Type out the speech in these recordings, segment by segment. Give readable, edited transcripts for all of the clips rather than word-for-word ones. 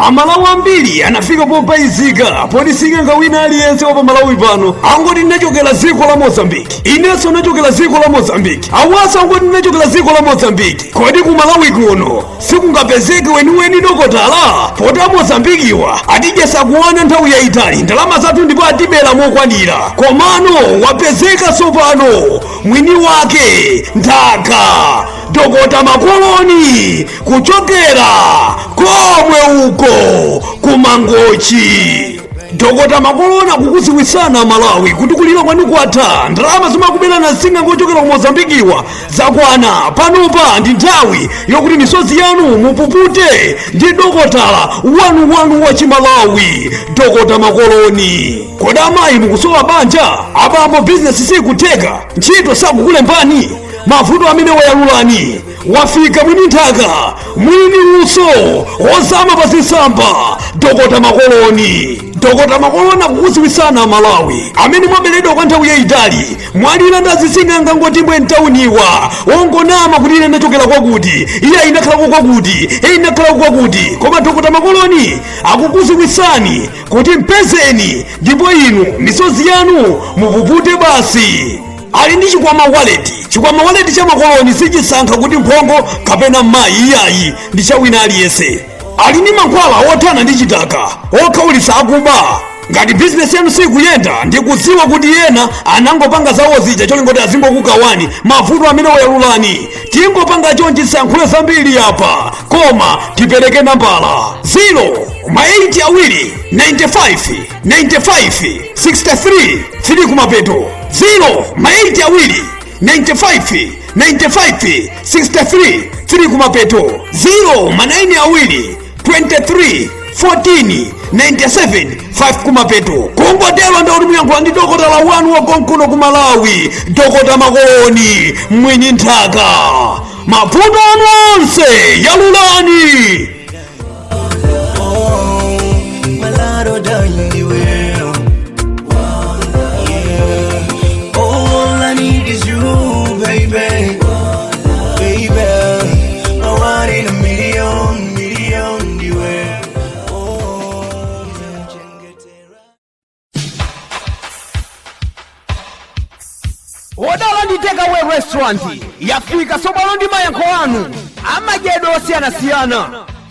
amalawi ambiri anafika popaizika potisika ngawina aliyense wa pamalawi pano angoti ndinachokera dziko la Mozambiki, inenso ndinachokera dziko la Mozambiki, awaso angoti ndinachokera dziko la Mozambiki. Kodi ku Malawi kuno sikungapezeke weniweni dokotala poti Mozambikiwa atijesa kuona nthawi yayitali ndalama zathu ndipo atibera mokwanira, komano wapezeka tsopano mwini wake nthaka Dokota Makoloni kuchokera komwe uko kumangochi. Dokota Makoloni akukuziwisana Malawi kuti kulima kwanu kwatha, ndalama zimakubera na zinga ngochokera ku Mozambikiwa zakwana. Panopa ndi nthawi yokuti misozi yanu mupupute ndi dokotala wanu wa Chimalawi, Dokota Makoloni. Kodi amayi mukusowa banja? Abambo bizinesi sikuteka, ntchito sakukulembani, mavuto amene wayalulani, wafika mwini nthaka, mwini uso ozama pasisamba, Dokota Makoloni. Dokota Makoloni akukuziwisana Malawi amene mwaberedwa kwa nthawi yayitali, mwalira ndazisinga ngoti mbwe mtauniwa ongonama kuti ine ndachokera kwakuti, iye inakhala kwakuti, inakhala kwakuti. Koma Dokota Makoloni akukuziwisani kuti mpezeni ndipo inu misozi yanu mupupute basi. Ali ndi chikwama wallet cha Makoloni sichisankha kuti mphongo kapena mayi, iyayi ndi chawina aliyense. Ali ndi mankhwala othana ndi chitaka okhaulitsa akuba. Ngati bizinesi yanu sikuyenda ndikudziwa kuti yena anangopanga zawo zija cholingoti azingokukawani mavuto amene wayalulani. Tingopanga chonchi sankhule zambiri apa, koma tipereke nambala 082959563 3 kumapeto, 082959563 3 kumapeto, 092231497 kumapeto. Kungotero ndi kuti muyankhula ndi dokotala wanu wakonkuno ku Malawi, Dokota Makoloni mwini nthaka. Mavuto anu onse yalulani. Odala ndi Takeaway Restaurant yafika tsopano ndi mayankho anu amadyedwe osiyanasiyana,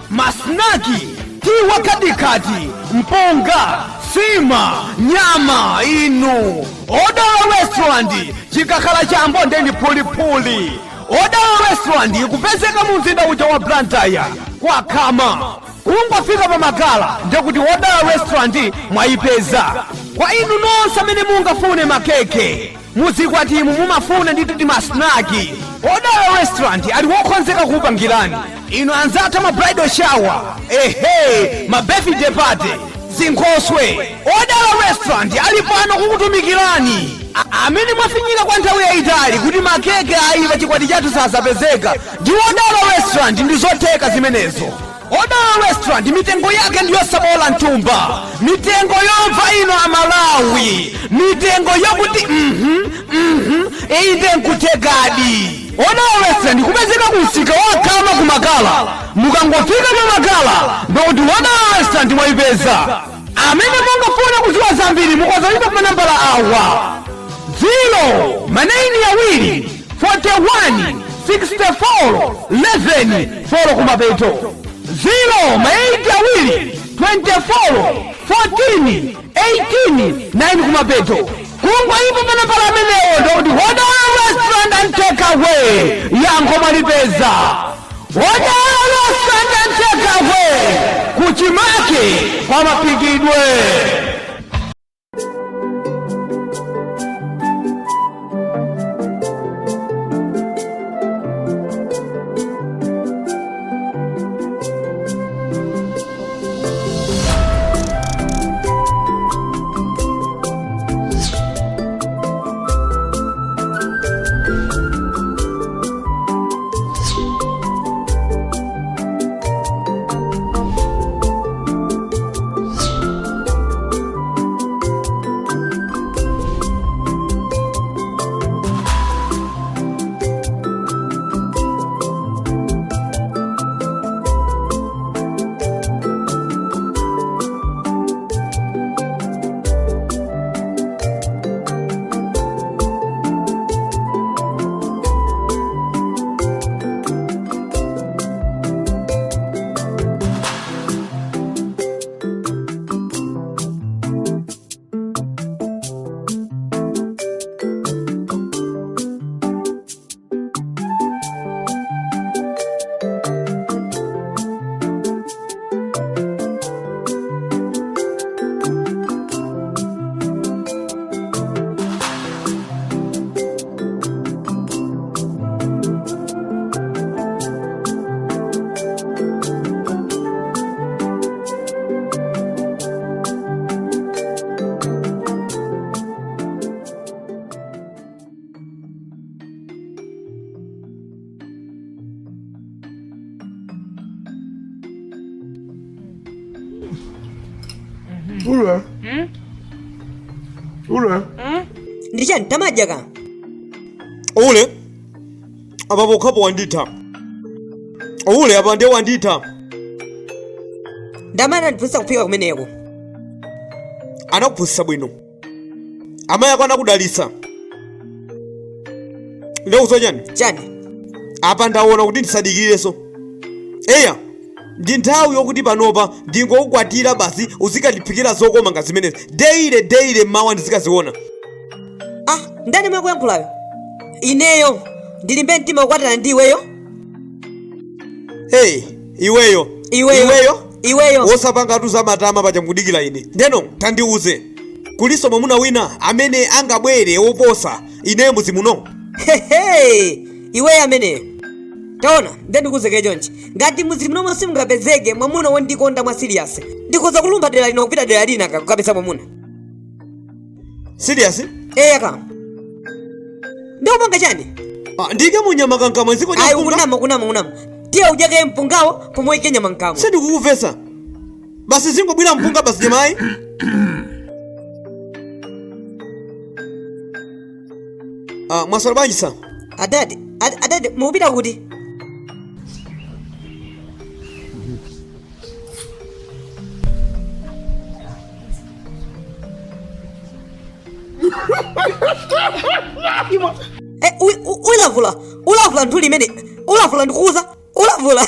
masnaki, tiwa katikati, mpunga, sima, nyama inu. Odala Restaurant chikakhala chambo ndeni pulipuli. Odala Restaurant ikupezeka mu mzinda uja wa Blantyre kwa Khama. Kungofika pa makala ndikuti Odala Restaurant mwayipeza. Kwa inu nonse amene mungafune makeke, muzikwatimu mumafuna ndi tuti masnaki, Odala Restaurant ali wokonzeka kupangirani. Inu anzathu ma bridal shower, ma birthday party, zinkhoswe, Odala Restaurant ali pano kukutumikirani. Amene mwafinyira kwa nthawi yayitali kuti makeke ayipa chikwati chathu sasapezeka, ndi Odala Restaurant ndi zotheka zimenezo. Odala Restaurant mitengo yake ndiyo sabola ntumba, mitengo yomva ino Amalawi, mitengo yokuti inde nkutegadi. Odala Restaurant kupezeka kumsika wa Khama kumakala, mukangofika pa makala ndikuti Odala Restaurant mwayipeza. Amene mungafuna kuziwa zambiri mukozalipa pa nambala awa 092416411 kumapeto, 082241418 kumapeto. Kungwaipo pa nambala amenewo ndikuti Odala Restaurant and Takeaway yankho mwalipeza. Odala Restaurant and Takeaway kuchimake kwa mapikidwe. URE. URE. Ndichani tamadya. Ule apapo khapo wanditha. Ule apa ndiye wanditha. Ndamana ndiphunzitsa kuphika kumeneko. Anakuphunzitsa bwino. Amayi ako anakudalitsa. Ndikuzo chani? Chani? Apa ndaona kuti ndisadikireso. Eya, ndi nthawi yokuti panopa ndingokukwatira basi uzikatiphikira zokoma nga zimenezi. Deire mawa ndizikaziona. Ndani mwakuyankhulayo? Ineyo ndilimbe mtima kukwatana ndi iweyo? Hey, iweyo. Wosapanga tuza matama pachangudikira ine. Ndeno tandiuze. Kuliso mwamuna wina amene angabwere woposa ine muzimuno. Iweyo ameneyo. Taona, ndikuze chonchi. Ngati muzimuno monse mungapezeke mwamuna wondikonda mwa serious. Ndikhoza kulumba dera lino kupita dera lina kukapeza mwamuna. Serious? Kama. Ndikupanga chani? Ndike munyama kankama ziko cha mpunga. Kunama. Tiye ujake mpungawo pomoike nyama nkama. Sindikukuvesa. Basi zingobwira mpunga basi jemayi. Mwaswera bwanji sa? Adadi, mupita kuti? Ulavula ntuli imene. Ulavula ndikuuza. Ulavula.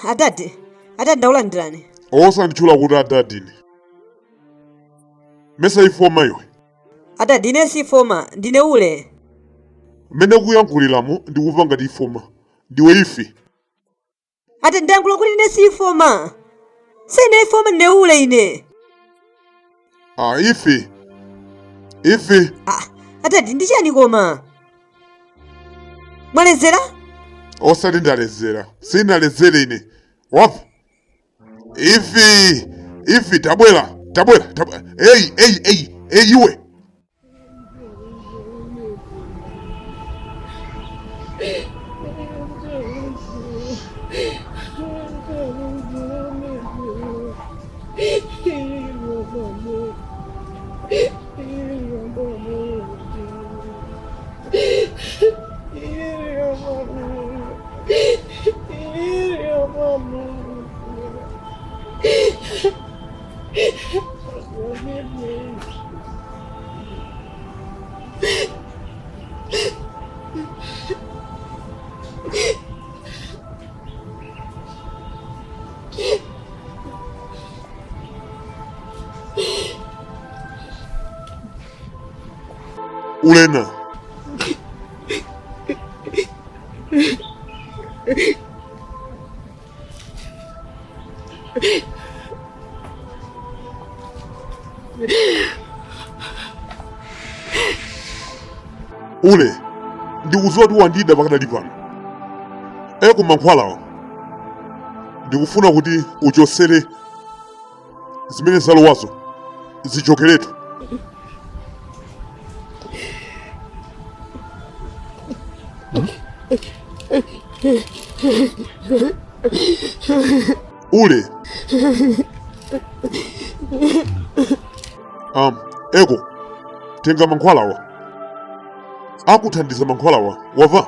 Adadi ndaulandirani. Osandichula kuti adadini. Mesa ifoma iwe. Adadi ine si ifoma, ndine ule. Mene kuyankhuliramo ndikuva ngati ifoma. Ndiwe ife. Adadi ndayankhula kuti ine si ifoma. Sine ifoma ndine ule ine. Ife. Adadi ndichani koma? Mwalezera? Osati ndalezera. Sinalezere ine. Wapo. Ife tabwera. Hey iwe. Ulena. Ule ndikuziwa kuti wandida pakadali pano. Eko mankhwalawa ndikufuna kuti uchosere zimene zalowazo zichokeretu. Ule eko tenga mankhwalawa akuthandiza mankhwalawa wava.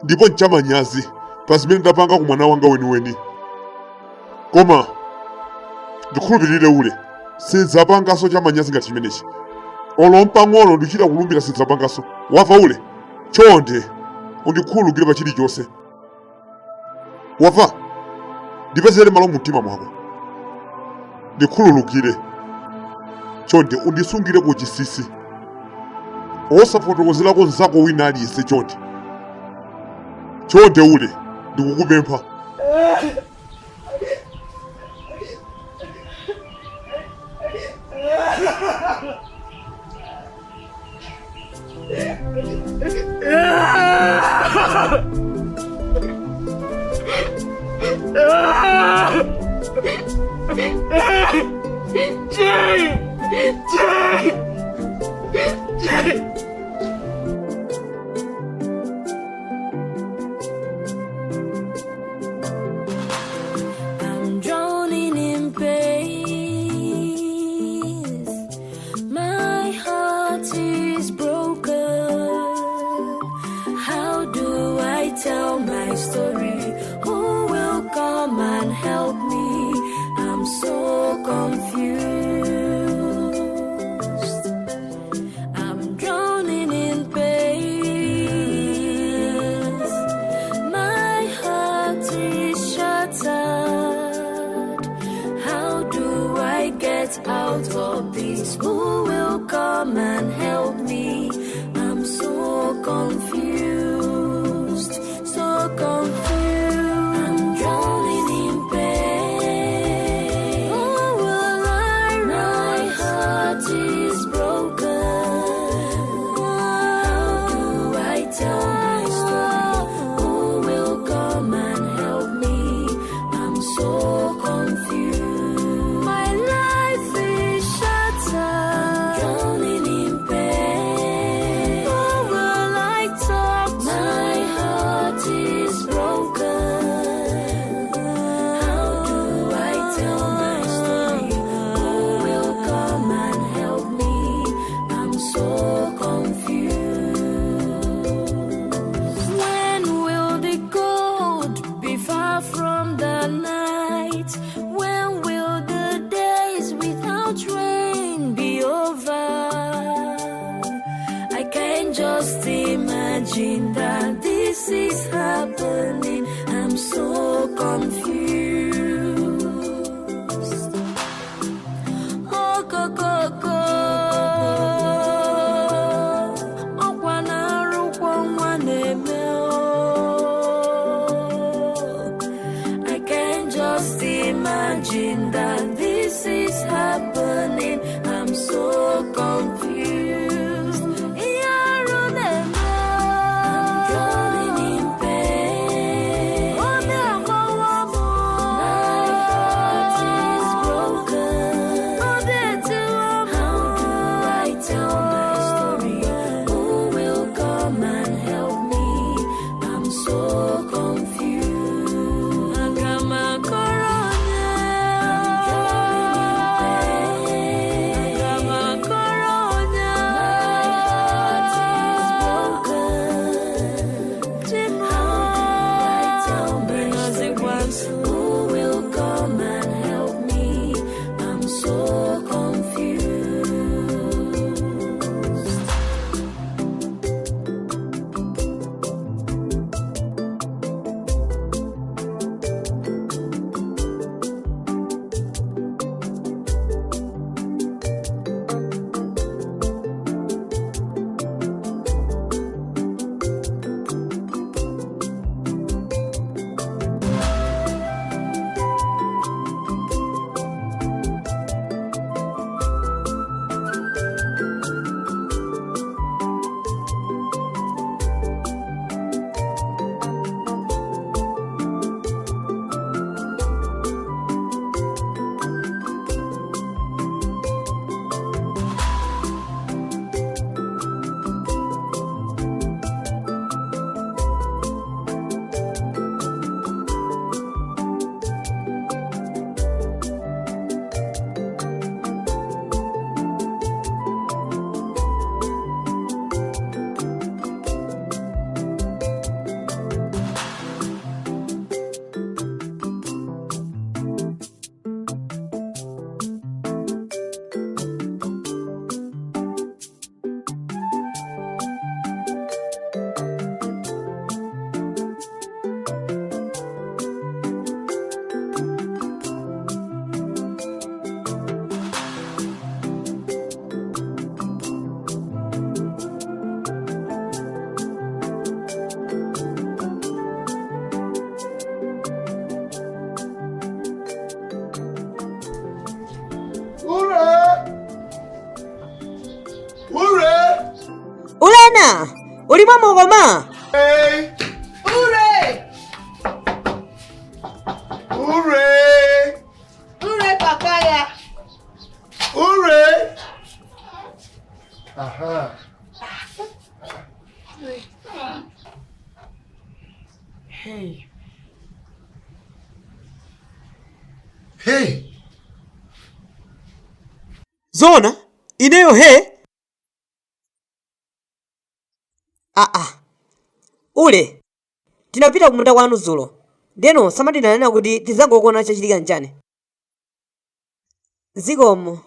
Ndipo nchamanyazi pazimene ndapanga ku mwana wanga weniweni. Koma ndikhulupirire ule sidzapanganso chamanyazi ngati chimenechi. Olompa ng'ono ndichita kulumbira sidzapanganso. Wava ule? Chonde undikhululukire pa chilichonse. Wava? Ndipezere malo mumtima mwako. Ndikhululukire. Chonde undisungire ku chisisi. Osafotokozerako nzako wina aliyense chonde. Chonde ule ndikukupempha. I'm drowning in pain. My heart is broken. How do I tell my story? Who will come and help me? I'm so confused. I'm drowning in pain. My heart is shattered. How do I get out of this? Who will come and help me? I'm so confused, so confused. I'm drowning in pain. Who will I run? My heart is broken. How do I tell my story? Who will come and help me? I'm so confused. My life is shattered. Drowning in pain. Who will I talk to? My heart is broken. How do I tell my story? Who will come and help me? I'm so confused. When will the cold be far from the night? When will the days without rain be over? I can just imagine that this is happening. I'm so confused. Oh, go, go, go. Oh, wanaru kwa mwanemeo. I can just imagine that this is happening. I'm so confused. I'm drowning in pain. Oh, uli mwamo koma? URE! URE! URE papaya. URE! Aha. Hey. Hey. Zona ineyo he. Ule tinapita kumunda kwanu dzulo ndeno samatinanena kuti tizangokuona chachitika nchani. Zikomo.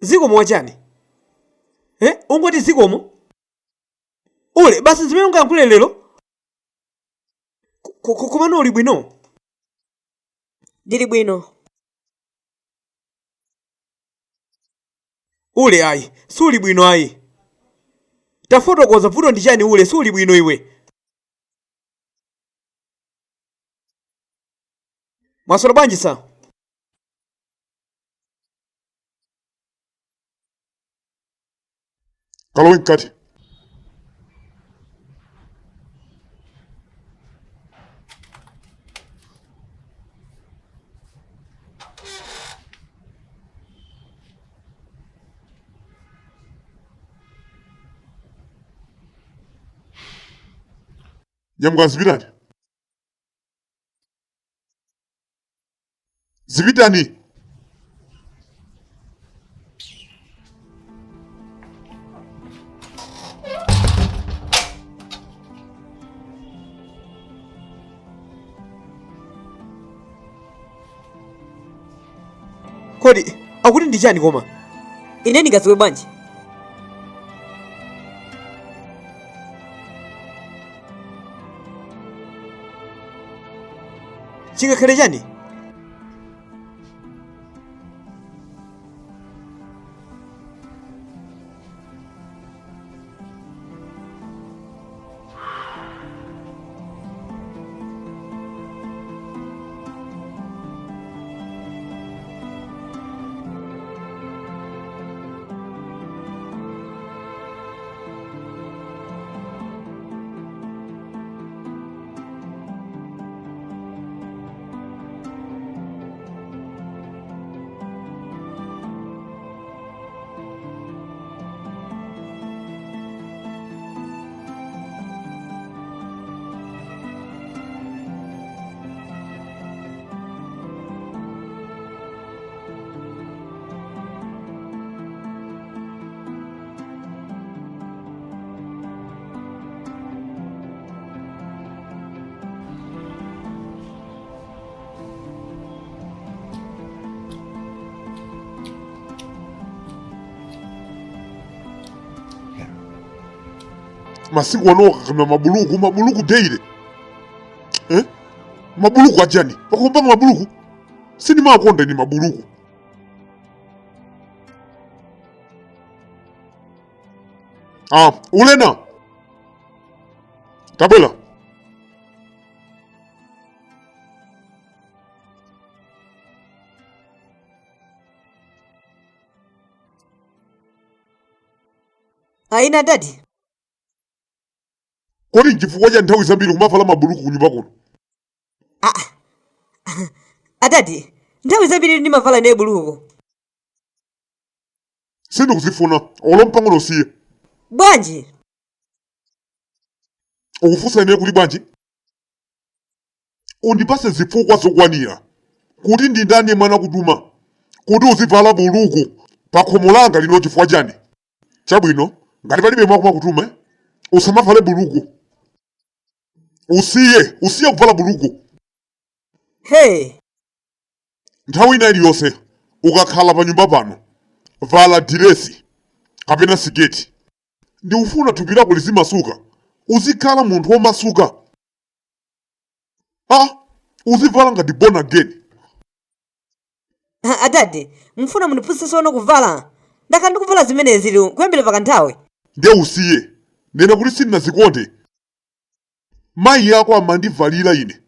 Zikomo wachani? Ungoti zikomo? Ule basi zimene ungayankhule lero? Komano uli bwino? Ndili bwino. Ule ayi, suli bwino ayi. Tafotokoza vuto ndi chani ule, suli bwino iwe. Mwaswera bwanji sa? kalowe mkati. Nyamuka zipitani. Zipitani. Kodi akuti ndi chani koma? Ine ndingadziwe bwanji? Chingakhale chani? Masiku wanoka kama mabuluku deile. Mabuluku ajani. Wakumpanga mabuluku. Sini makonda ni mabuluku. Ulena. Tabela. Aina dadi. Kodi nchifukwa cha nthawi zambiri kumavala mabuluku kunyumba kuno? Adadi, nthawi zambiri ndimavala ne buluku. Sindi kuzifuna, olompango losiye. Bwanji? Ukufunsa ine kuti bwanji? Undipase zifukwa zokwanira. Kuti ndi ndani mwana kutuma. Kuti uzivala buluku pa khomo langa lino chifukwa chani? Chabwino, ngati palibe mwa kutuma, usamavale buluku. Usiye kuvala buluku. Hey. Nthawi ina iliyonse ukakhala pa nyumba pano, vala diresi kapena siketi. Ndi ufuna thupi lako lizimasuka, uzikhala munthu womasuka. Uzivala ngati born again. Adadi, mfuna mundiphunzitse ono kuvala. Ndakhala ndikuvala zimenezi lero kuyambira pakanthawi. Ndiye usiye. Nena kuti sindinazikonde. Mayi yako amandivalira ine.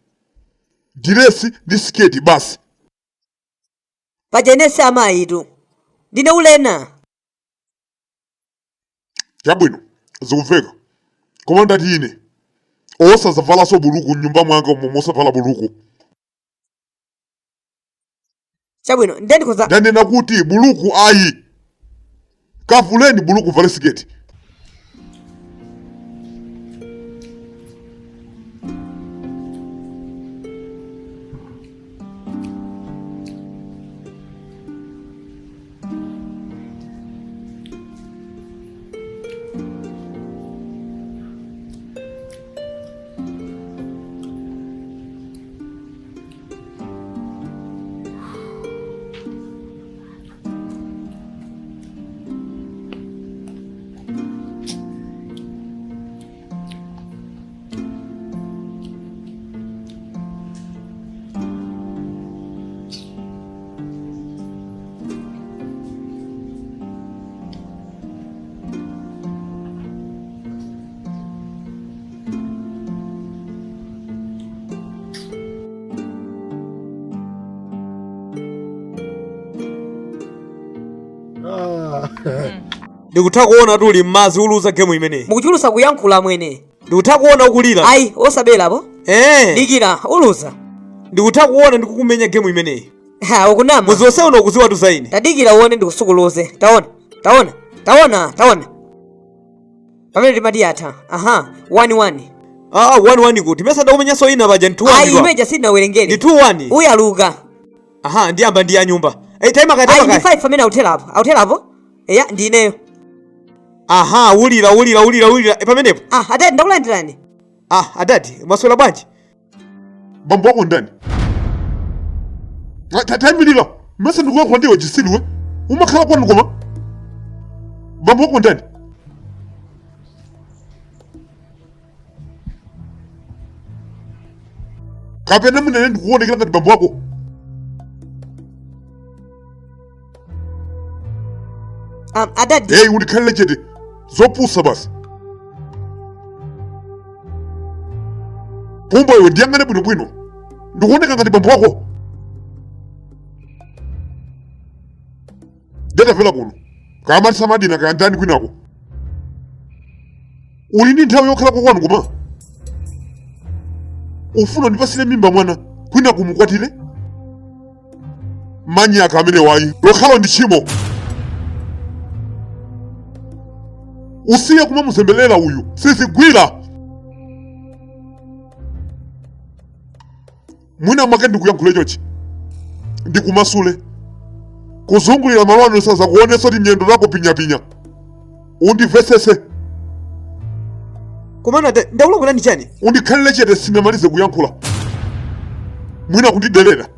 Diresi ndi siketi basi. Paja inesi amayitu. Ndine ulena. Chabwino, zikumveka. Koma ndati ine osazavalanso buluku mnyumba mwanga momwe osavala buluku. Chabwino ndendikoza Ndanena kuti buluku ayi. Kavuleni buluku vale siketi. Ndikutha kuona tuli mmazi uluza game imeneyi. mukuchulusa kuyankhula mwene. Ndikutha kuona ukulira. Ayi osabelapo. Dikira uluza. Ndikutha kuona ndikukumenya game imeneyi. Ha ukunama. Muzose uno kuziwa tuzaine. Tadikira uone ndikusukuluze. Taona. Pamene timadiyatha. Aha 1-1. 1-1 kuti mesa ndakumenya so ina baja ntu 1. Ayi imeja sina werengere. Ndi 2-1. Uyaluka. Aha ndiyamba ndi ya nyumba. Time Ayi akataka. ndi 5 pamene autelapo. Eya ndineyo. Aha ulira. Pamenepo. Atati ndakulandirani. Adati maswela bwanji. Bambo wako ndani? Taimilira. Mesa ndikuyankhula ndiwe chisiliwe. Umakhala kwanu koma. Bambo wako ndani? Kapena munene ndikuonekera ngati bambo wako. Atati. Hey, ulikhalire chete. Zopusa basi. Pumba iwe ndiyang'ane bwinobwino. Ndikuoneka ngati bambo wako. Datafela kuno. Kamalisa madina kaya ndani kwinako. Uli ndi nthawi yokhala kwanu koma. Ufuna ndipasire mimba mwana kwinako mukwatire. Manyaka amene wayi. Lokhala ndi chimo. Usiye kumamuzembelela uyu. Sizigwira. Mwina mwake ndikuyankhule chochi. Ndikumasule. Kuzungulira malwano sasa kuonesa ti nyendo lako pinya. Undivesese. Komana ndakulakula ndi chani? Undikhalire chete sinamalize kuyankhula. Mwina kundidelera.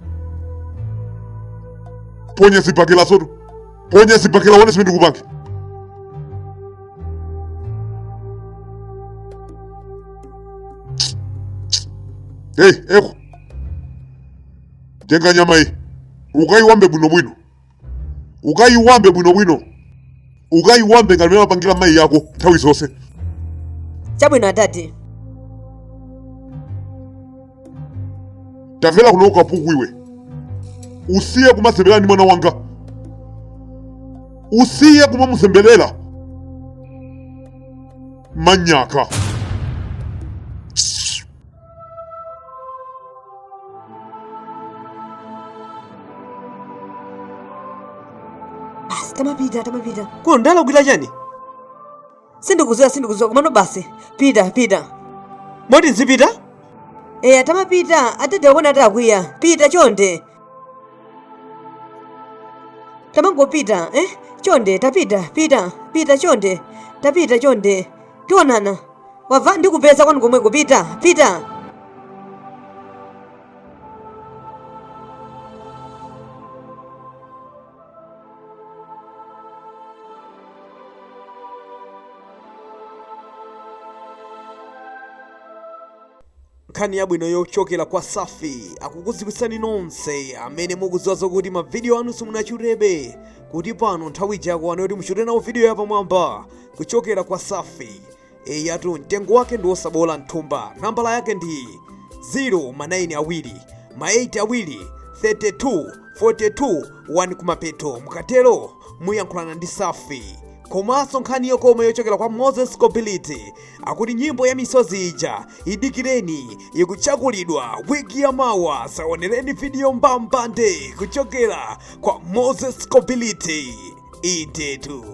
Ponya zibakela sotu. Ponya zibakela wone simene ndikupange. Hey, eko. Tenga nyama hii. Ukaiwambe bwinobwino. Ukaiwambe ngati mene mapangira mai yako nthawi zonse. Chabwino atati. Tamvera kuno kapuku iwe. Usiye kumazembelera ndi mwana wanga. Usiye kumamuzembelela. Manyaka. Tamapita. Kuno ndalakwira chani? Sindikuziwa komano basi. Pita. Moti nzipita? Tamapita. Atati akona atakwiya. Pita chonde. Tamangopita, chonde tapita chonde. Tapita chonde. Tionana. Wava ndikupeza kwanu komweko pita. Nkhani yabwino yochokera kwa Safi akukudziwitsani nonse amene mukudziwa kuti mavidiyo anu simunachulebe kuti pano nthawi jako ano kuti muchute nawo video yapamwamba kuchokera kwa Safi. Eyatu mtengo wake ndi wosabola nthumba. Nambala yake ndi 0-8-32-42-1 kumapeto. Mukatero muyankhulana ndi Safi komanso nkhani yokoma yochokera kwa Moses Kobility akuti nyimbo ya misozi ija idikireni ikuchakulidwa wiki ya mawa. Saonereni video mbambande kuchokera kwa Moses Kobility. Itetu.